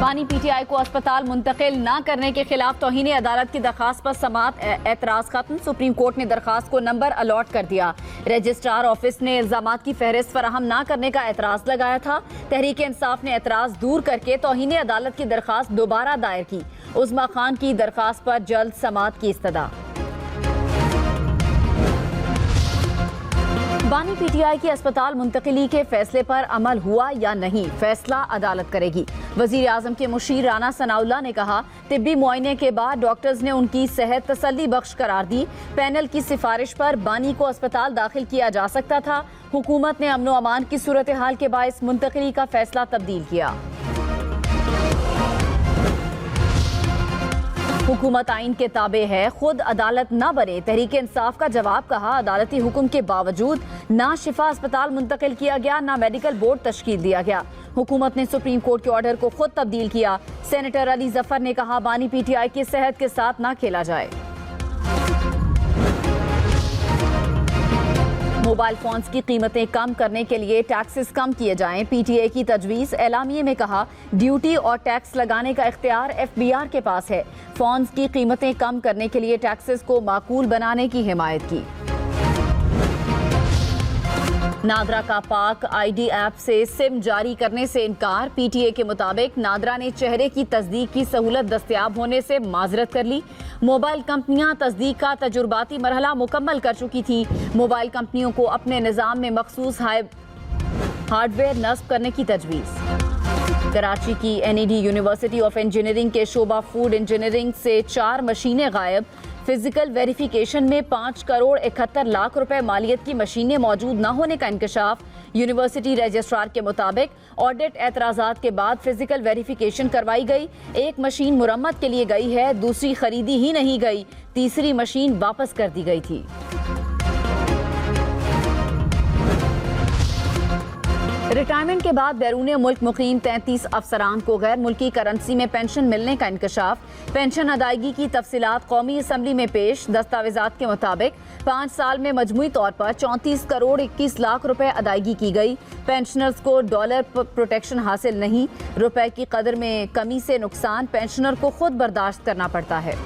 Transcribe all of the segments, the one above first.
बानी पीटीआई को अस्पताल मुंतकिल न करने के खिलाफ तौहीन अदालत की दरखास्त पर समाअत एतराज खत्म। सुप्रीम कोर्ट ने दरखास्त को नंबर अलॉट कर दिया। रजिस्ट्रार ऑफिस ने इल्जामात की फहरिस्त फराहम न करने का एतराज लगाया था। तहरीक इंसाफ ने एतराज दूर करके तौहीन अदालत की दरखास्त दोबारा दायर की। उस्मा खान की दरखास्त पर जल्द समाअत की इस्तदा। बानी पीटीआई की अस्पताल मुंतकिली के फैसले पर अमल हुआ या नहीं, फैसला अदालत करेगी। वजीर आजम के मुशीर राना सनाउल्लाह ने कहा, तिब्बी मुआयने के बाद डॉक्टर्स ने उनकी सेहत तसल्ली बख्श करार दी। पैनल की सिफारिश पर बानी को अस्पताल दाखिल किया जा सकता था। हुकूमत ने अमन व अमान की सूरत हाल के बायस मुंतकिली का फैसला तब्दील किया। हुकूमत आइन के ताबे है, खुद अदालत न बने। तहरीक इंसाफ का जवाब कहा, अदालती हुक्म के बावजूद ना शिफा अस्पताल मुंतकिल किया गया, ना मेडिकल बोर्ड तश्कील दिया गया। हुकूमत ने सुप्रीम कोर्ट के ऑर्डर को खुद तब्दील किया। सेनेटर अली जफर ने कहा, बानी पीटीआई की सेहत के साथ ना खेला जाए। मोबाइल फोन्स की कीमतें कम करने के लिए टैक्सेस कम किए जाएं। पीटीए की तजवीज़। एलामिये में कहा, ड्यूटी और टैक्स लगाने का इख्तियार एफबीआर के पास है। फोन्स की कीमतें कम करने के लिए टैक्सेस को माकूल बनाने की हिमायत की। नादरा का पाक आईडी ऐप से सिम जारी करने से इनकार। पीटीए के मुताबिक नादरा ने चेहरे की तस्दीक की सहूलत दस्तयाब होने से माजरत कर ली। मोबाइल कंपनियां तस्दीक का तजुर्बाती मरहला मुकम्मल कर चुकी थी। मोबाइल कंपनियों को अपने निज़ाम में मखसूस हार्डवेयर नस्ब करने की तजवीज़। कराची की एनईडी यूनिवर्सिटी ऑफ इंजीनियरिंग के शोबा फूड इंजीनियरिंग से 4 मशीनें गायब। फिजिकल वेरिफिकेशन में 5 करोड़ 71 लाख रुपए मालियत की मशीनें मौजूद न होने का इंकशाफ। यूनिवर्सिटी रजिस्ट्रार के मुताबिक ऑडिट एतराजात के बाद फिजिकल वेरिफिकेशन करवाई गई। एक मशीन मुरम्मत के लिए गई है, दूसरी खरीदी ही नहीं गई, तीसरी मशीन वापस कर दी गई थी। रिटायरमेंट के बाद बैरून मुल्क मुकीम 33 अफसरान को गैर मुल्की करेंसी में पेंशन मिलने का इंकशाफ। पेंशन अदायगी की तफसीलात कौमी असम्बली में पेश। दस्तावेजात के मुताबिक 5 साल में मजमूई तौर पर 34 करोड़ 21 लाख रुपए अदायगी की गई। पेंशनर्स को डॉलर प्रोटेक्शन हासिल नहीं। रुपए की कदर में कमी से नुकसान पेंशनर को खुद बर्दाश्त करना पड़ता है।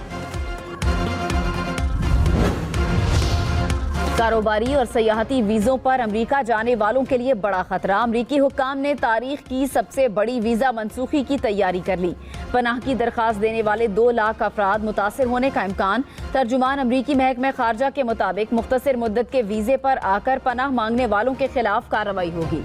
कारोबारी और सयाहती वीज़ों पर अमरीका जाने वालों के लिए बड़ा खतरा। अमरीकी हुक्काम ने तारीख की सबसे बड़ी वीज़ा मनसूखी की तैयारी कर ली। पनाह की दरखास्त देने वाले 2 लाख अफराद मुतासिर होने का इम्कान। तर्जुमान अमरीकी महकमा खारजा के मुताबिक मुख्तसर मुद्दत के वीज़े पर आकर पनाह मांगने वालों के खिलाफ कार्रवाई होगी।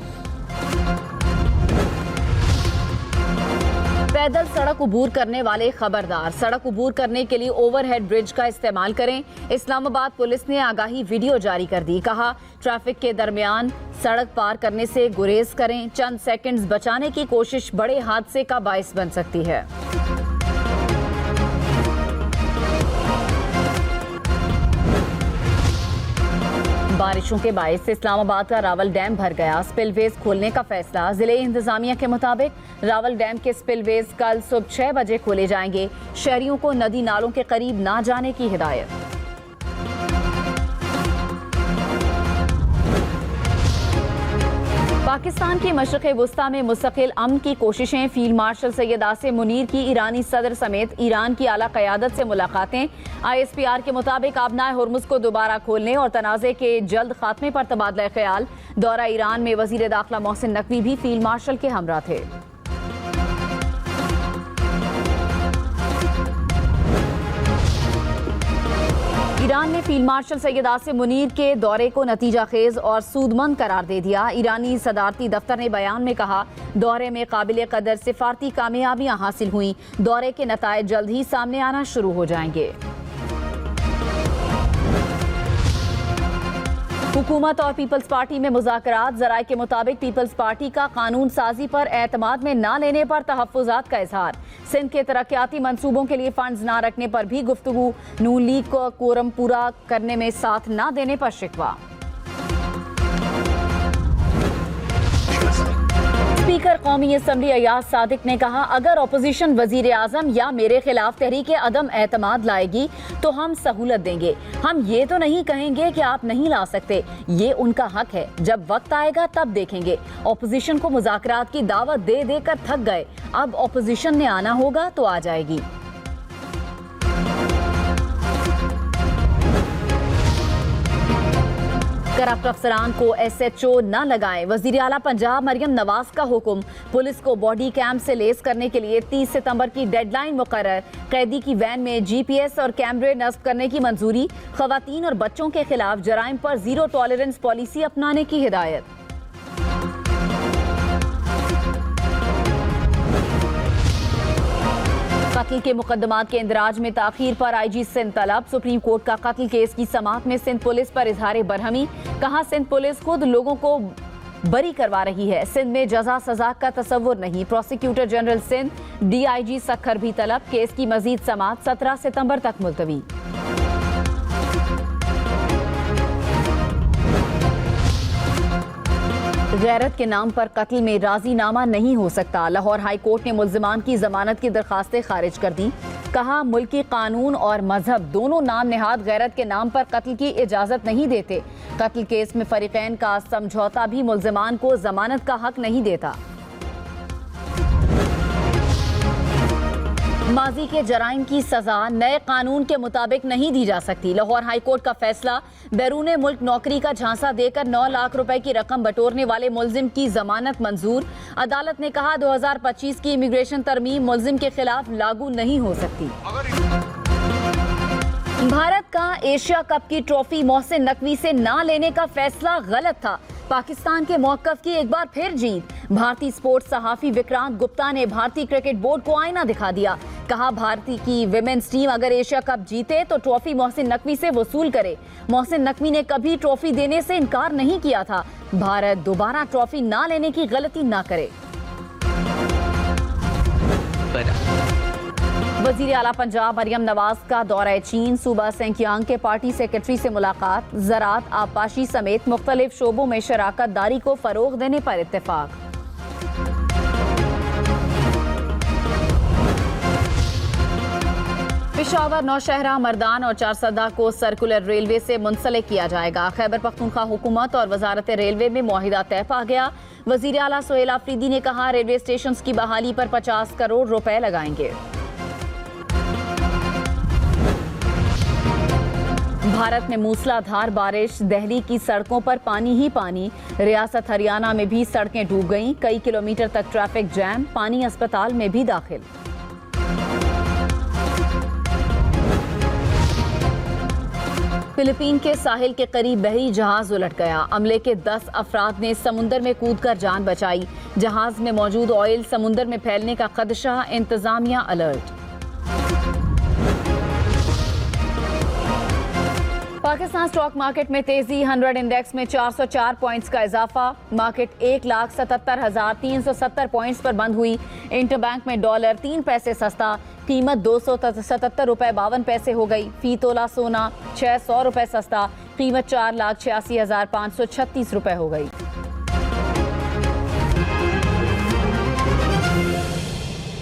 पैदल सड़क उबूर करने वाले खबरदार, सड़क उबूर करने के लिए ओवरहेड ब्रिज का इस्तेमाल करें। इस्लामाबाद पुलिस ने आगाही वीडियो जारी कर दी। कहा, ट्रैफिक के दरमियान सड़क पार करने से गुरेज करें। चंद सेकंड्स बचाने की कोशिश बड़े हादसे का बायस बन सकती है। बारिशों के बायस इस्लामाबाद का रावल डैम भर गया। स्पिलवेज खोलने का फैसला। जिले इंतजामिया के मुताबिक रावल डैम के स्पिलवेज कल सुबह 6 बजे खोले जाएंगे। शहरियों को नदी नालों के करीब ना जाने की हिदायत। पाकिस्तान की मशरिक़ वुस्ता में मुस्तकिल अमन की कोशिशें। फील्ड मार्शल सैयद आसिम मुनीर की ईरानी सदर समेत ईरान की आला क़यादत से मुलाकातें। ISPR के मुताबिक आबनाए हुर्मुज़ को दोबारा खोलने और तनाज़े के जल्द खात्मे पर तबादला ख्याल। दौरा ईरान में वज़ीर दाखिला मोहसिन नकवी भी फील्ड मार्शल के हमरा थे। ईरान ने फील्ड मार्शल सैयद आसिम मुनीर के दौरे को नतीजा खेज और सूदमंद करार दे दिया। ईरानी सदारती दफ्तर ने बयान में कहा, दौरे में काबिल कदर सिफारती कामयाबियां हासिल हुई। दौरे के नतायज जल्द ही सामने आना शुरू हो जाएंगे। हुकूमत और पीपल्स पार्टी में मुज़ाकरात। ज़राए के मुताबिक पीपल्स पार्टी का कानून साजी पर एतमाद में न लेने पर तहफ़्फ़ुज़ात का इज़हार। सिंध के तरक्याती मंसूबों के लिए फंड्स न रखने पर भी गुफ्तगू। नून लीग को कोरम पूरा करने में साथ न देने पर शिकवा। स्पीकर कौमी असम्बली अयाज सादिक ने कहा, अगर अपोजिशन वजीर आजम या मेरे खिलाफ तहरीके अदम एतमाद लाएगी तो हम सहूलत देंगे। हम ये तो नहीं कहेंगे कि आप नहीं ला सकते, ये उनका हक है। जब वक्त आएगा तब देखेंगे। अपोजिशन को मुज़ाकरात की दावत दे देकर थक गए, अब अपोजिशन ने आना होगा तो आ जाएगी। करप्ट अफसरान को SHO न लगाएं, वजीर आला पंजाब मरियम नवाज का हुक्म। पुलिस को बॉडी कैम से लेस करने के लिए 30 सितंबर की डेडलाइन मुकर्रर। कैदी की वैन में GPS और कैमरे नस्ब करने की मंजूरी। खवातीन और बच्चों के खिलाफ जराइम पर जीरो टॉलरेंस पॉलिसी अपनाने की हिदायत। कत्ल के मुकदमात के इंदराज में ताखीर पर IG सिंध तलब। सुप्रीम कोर्ट का कत्ल केस की समाअत में सिंध पुलिस पर इजहार बरहमी। कहा, सिंध पुलिस खुद लोगों को बरी करवा रही है, सिंध में जजा सजा का तस्वुर नहीं। Prosecutor general Sindh DIG Sukkur भी तलब। केस की मजीद समाअत 17 सितंबर तक मुलतवी। गैरत के नाम पर कत्ल में राजीनामा नहीं हो सकता। लाहौर हाई कोर्ट ने मुल्जिमान की जमानत की दरखास्तें खारिज कर दी। कहा, मुल्की कानून और मजहब दोनों नाम निहाद गैरत के नाम पर कत्ल की इजाजत नहीं देते। कत्ल केस में फरीकैन का समझौता भी मुल्जिमान को जमानत का हक नहीं देता। माजी के जराइम की सजा नए कानून के मुताबिक नहीं दी जा सकती। लाहौर हाई कोर्ट का फैसला। बैरून मुल्क नौकरी का झांसा देकर 9 लाख रुपए की रकम बटोरने वाले मुल्जिम की जमानत मंजूर। अदालत ने कहा, 2025 की इमिग्रेशन तरमीम मुल्जिम के खिलाफ लागू नहीं हो सकती। भारत का एशिया कप की ट्रॉफी मोहसिन नकवी से ना लेने का फैसला गलत था। पाकिस्तान के मौकफ की एक बार फिर जीत। भारतीय स्पोर्ट्स सहाफी विक्रांत गुप्ता ने भारतीय क्रिकेट बोर्ड को आईना दिखा दिया। कहा, भारतीय की विमेन्स टीम अगर एशिया कप जीते तो ट्रॉफी मोहसिन नकवी से वसूल करे। मोहसिन नकवी ने कभी ट्रॉफी देने से इनकार नहीं किया था। भारत दोबारा ट्रॉफी ना लेने की गलती ना करे। वजीर आला पंजाब मरियम नवाज का दौरा चीन। सूबा सिंकियांग के पार्टी सेक्रेटरी से मुलाकात। ज़राअत, आबपाशी समेत मुख्तलिफ शोबों में शराकत दारी को फरोग देने पर इत्तेफाक। पेशावर, नौशहरा, मर्दान और चारसदा को सर्कुलर रेलवे से मुंसलिक किया जाएगा। खैबर पख्तूनख्वा हुकूमत और वजारत रेलवे में मुआहिदा तय पा गया। वजीर आला सोहेल आफरीदी ने कहा, रेलवे स्टेशन की बहाली पर 50 करोड़ रुपए लगाएंगे। भारत में मूसलाधार बारिश, दिल्ली की सड़कों पर पानी ही पानी। रियासत हरियाणा में भी सड़कें डूब गईं। कई किलोमीटर तक ट्रैफिक जैम। पानी अस्पताल में भी दाखिल। फिलीपीन के साहिल के करीब बहरी जहाज उलट गया। अमले के 10 अफराद ने समुंदर में कूदकर जान बचाई। जहाज में मौजूद ऑयल समुंदर में फैलने का खदशा। इंतजामिया अलर्ट। पाकिस्तान स्टॉक मार्केट में तेजी। 100 इंडेक्स में 404 पॉइंट्स का इजाफा। मार्केट 1,77,370 पॉइंट्स पर बंद हुई। इंटरबैंक में डॉलर 3 पैसे सस्ता। कीमत 277 रुपए 52 पैसे हो गई। फी तोला सोना 600 रुपए सस्ता। कीमत 4,86,536 रुपए हो गई।